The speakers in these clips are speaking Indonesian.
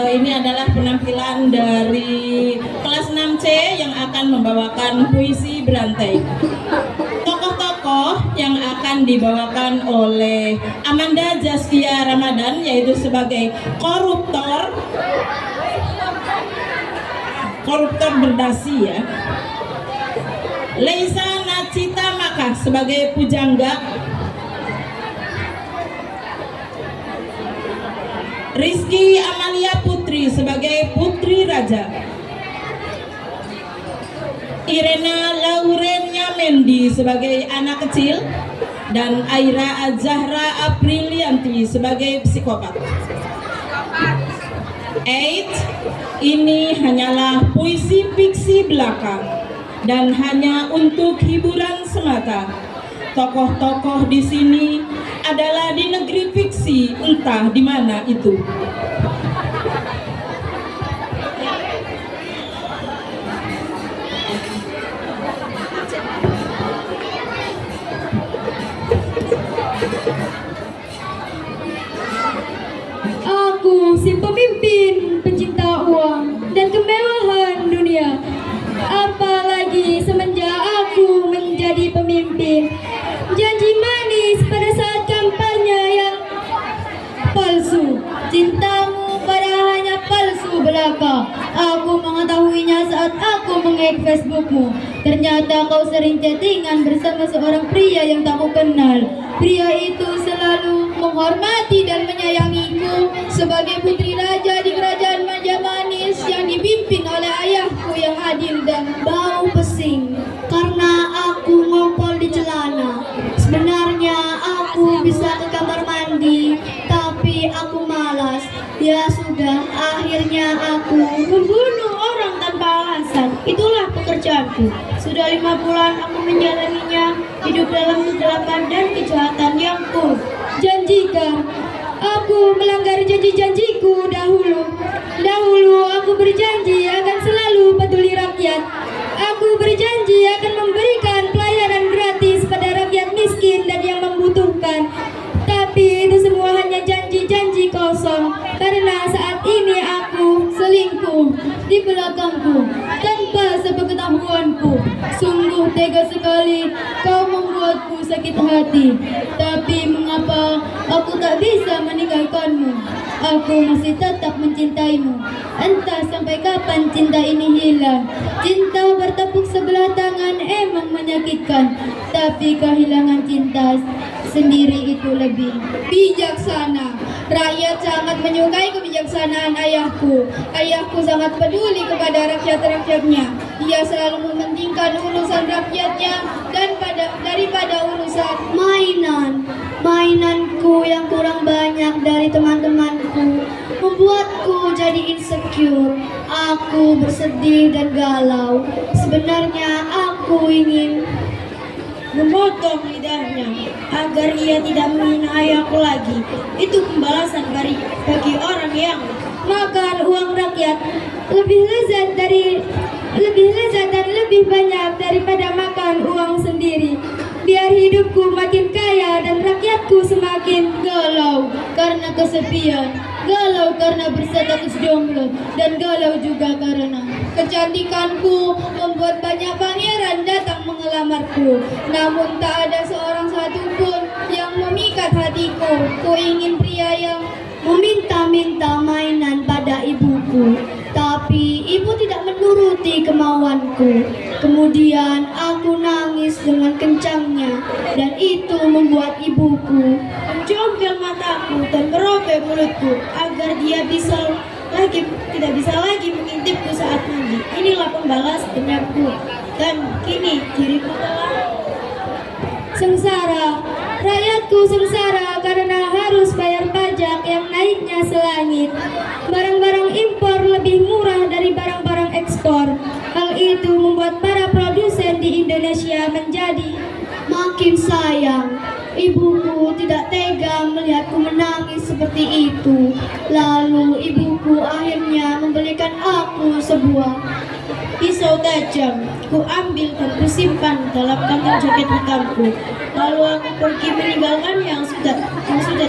Ini adalah penampilan dari kelas 6C yang akan membawakan puisi berantai. Tokoh-tokoh yang akan dibawakan oleh Amanda Zaskia Ramadan, yaitu sebagai koruptor berdasi ya. Leisa Nacita Maka sebagai pujangga. Rizky Amalia Putri sebagai putri raja. Irena Laurenia Mendi sebagai anak kecil. Dan Aira Azahra Aprilianti sebagai psikopat. 8. Ini hanyalah puisi fiksi belaka dan hanya untuk hiburan semata. Tokoh-tokoh di sini adalah di negeri fiksi, entah di mana itu. Aku si pemimpin pencinta uang dan kemewahan dunia. Apalagi semenjak aku menjadi pemimpin, janji manis pada saat kampanye yang palsu. Cintamu pada hanya palsu belaka. Aku mengetahuinya saat aku meng-hack Facebookmu. Ternyata kau sering chattingan bersama seorang pria yang tak ku kenal. Pria itu selalu menghormati dan menyayangiku sebagai putri raja di kerajaan manja manis yang dipimpin oleh ayahku yang adil dan bau pesing. Karena aku ngompol di celana. Sebenarnya aku bisa ke kamar mandi, tapi aku malas. Ya sudah, akhirnya aku membunuh orang tanpa alasan. Itulah pekerjaanku. Sudah 5 bulan aku menjalaninya, hidup dalam kegelapan dan kejahatan yang ku janjikan. Aku melanggar janji-janjiku dahulu. Dahulu aku berjanji akan selalu peduli rakyat. Aku berjanji akan memberikan pelayanan gratis pada rakyat miskin dan yang membutuhkan. Tapi itu semua hanya janji-janji kosong. Karena saat ini aku selingkuh di belakangku tanpa sepengetahuanku. Sungguh tega sekali kau membuatku sakit hati. Tapi mengapa aku tak bisa meninggalkanmu? Aku masih tetap mencintaimu. Entah sampai kapan cinta ini hilang. Cinta bertepuk sebelah tangan emang menyakitkan, tapi kehilangan cinta sendiri itu lebih bijaksana. Rakyat sangat menyukai kebijaksanaan ayahku. Ayahku sangat peduli kepada rakyat-rakyatnya. Dia selalu mementingkan urusan rakyatnya daripada urusan mainanku yang kurang banyak dari teman-temanku membuatku jadi insecure. Aku bersedih dan galau. Sebenarnya aku ingin memotong lidahnya agar ia tidak menghina ayahku lagi. Itu pembalasan bagi orang yang makan uang rakyat lebih lezat dan lebih banyak daripada makan uang sendiri. Biar hidupku makin kaya dan rakyatku semakin galau karena kesepian, galau karena berstatus jomblo, dan galau juga karena kecantikanku membuat banyak pangeran datang mengelamarku. Namun tak ada seorang satupun yang memikat hatiku. Ku ingin pria yang meminta-minta mainan pada ibuku, tapi ibu tidak menuruti kemauanku. Kemudian aku nangis dengan kencangnya, dan itu membuat ibuku menjongkel mataku dan merobek mulutku agar dia tidak bisa lagi mengintipku saat mandi. Inilah pembalas dendamku, dan kini diriku telah sengsara. Rakyatku sengsara karena harus bayar pajak yang naiknya selangit. Barang-barang impor lebih murah dari barang-barang ekspor. Hal itu membuat para produsen di Indonesia menjadi makin sayang. Ibuku tidak tega melihatku menangis seperti itu. Lalu ibuku akhirnya membelikan aku sebuah pisau tajam. Ku ambil dan kusimpan dalam kantong jaket hitamku. Lalu aku pergi meninggalkan yang sudah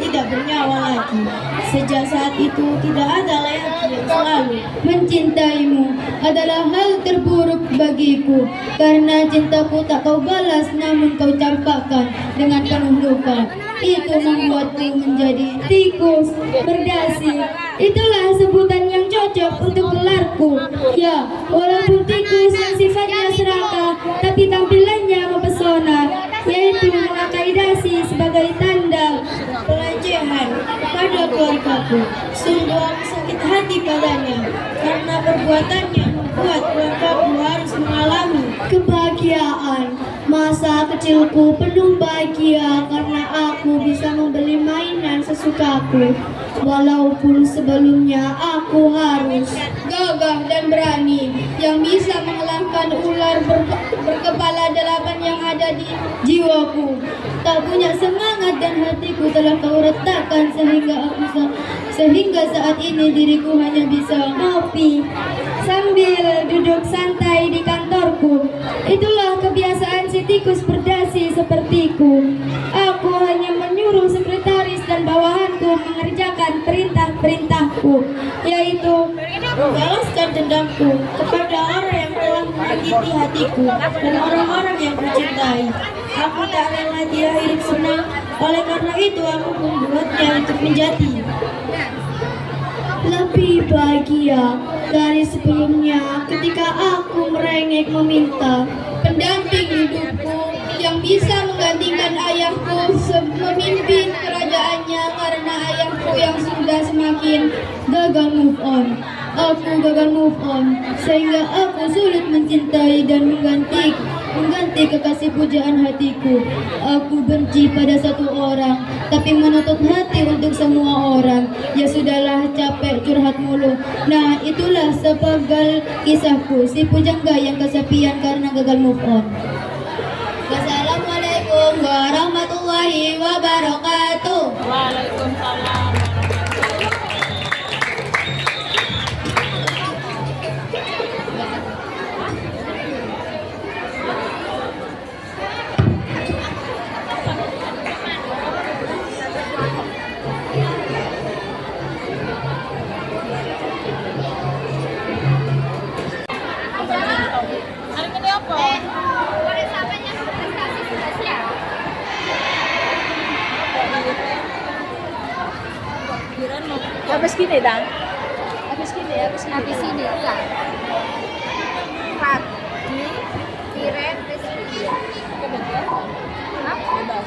tidak bernyawa lagi. Sejak saat itu tidak ada lagi yang selalu mencintaimu adalah hal terburuk bagiku, karena cintaku tak kau balas namun kau campakkan dengan penuh luka. Itu membuatku menjadi tikus berdasi. Itulah sebutan yang cocok untuk gelarku. Ya, walaupun tikus yang sifatnya serakah, tapi tampilannya mempesona, yaitu memakai dasi sebagai tanda pelecehan pada keluargaku. Sungguh aku sakit hati padanya, karena perbuatannya membuat keluargaku harus mengalami kebahagiaan. Masa kecilku penuh bahagia karena aku bisa membeli mainan sesukaku, walaupun sebelumnya aku harus gagah dan berani yang bisa mengalahkan ular berkepala 8 yang ada di jiwaku. Tak punya semangat dan hatiku telah kau retakkan sehingga saat ini diriku hanya bisa ngopi sambil duduk santai di kantorku. Itulah kebiasaan si tikus berdasi sepertiku. Aku hanya menyuruh sekretaris dan bawahanku mengerjakan perintah-perintahku, yaitu membalaskan dendamku kepada orang yang telah menyakiti hatiku dan orang-orang yang kucintai. Aku tak rela dia hidup senang, oleh karena itu aku membuatnya untuk menjadi lebih bahagia dari sebelumnya. Ketika aku merengek meminta pendamping hidupku yang bisa menggantikan ayahku memimpin kerajaannya, karena ayahku yang sudah semakin gagal move on. Aku gagal move on sehingga aku sulit mencintai dan mengganti kekasih pujaan hatiku. Aku benci pada satu orang, tapi menutup hati untuk semua orang. Ya sudahlah, capek curhat mulu. Nah, itulah sepenggal kisahku, si pujangga yang kesepian karena gagal move on. Wassalamualaikum warahmatullahi wabarakatuh. Waalaikumsalam. Hari ini apa? Boleh sampai prestasi sudah siap. Pikiran mo. Habis gini dan. Habis gini. Habis ini enggak. 4. Pikiran terus video. Hah? Bebas.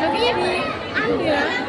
Tapi ambil.